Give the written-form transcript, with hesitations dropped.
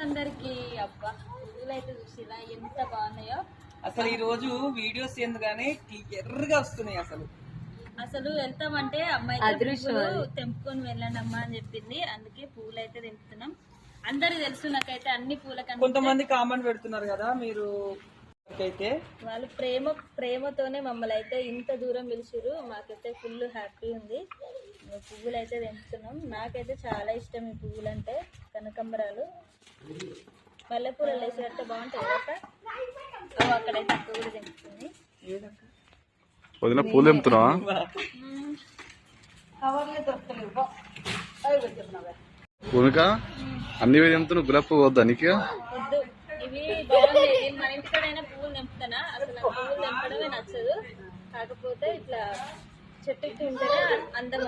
అందరికి. అబ్బా పువ్వులు అయితే చూసిరా ఎంత బాగున్నాయో. అసలు ఈ రోజు వీడియోస్ ఎందుకని ఎర్రగా వస్తున్నాయి. అసలు వెళ్తామంటే అమ్మాయి పువ్వులు తెంపుకొని వెళ్ళండి అమ్మా అని చెప్పింది. అందుకే పువ్వులు అయితే తెంపుతున్నాం. అందరికి తెలుసు నాకైతే అన్ని పూల కన్నా. కొంతమంది కామెంట్ పెడుతున్నారు కదా మీరు అయితే వాళ్ళు ప్రేమతోనే మమ్మల్ని అయితే ఇంత దూరం పిలిచిరు. మాకైతే ఫుల్ హ్యాపీ ఉంది. పువ్వులు అయితే తెంపుతున్నాం. నాకైతే చాలా ఇష్టం ఈ పువ్వులు అంటే. కనకంబరాలు మల్లెపూలు వేసినట్టే బాగుంటాయి కదా. అక్కడైతే అక్క కూడా తెంపుతుంది. పూలు తెంపుతున్నావా? భూమిక అన్ని తెంపుతున్నావు. గులాబీ పువ్వు వద్దా నీకు? వద్దు, ఇవి బాగున్నాయి. నేను మన ఇంటికాడైనా పువ్వులు తెంపుతానా? అసలు నాకు పువ్వులు తెంపడమే నచ్చదు. కాకపోతే ఇట్లా చెట్టుకి ఉంటేనే అందం.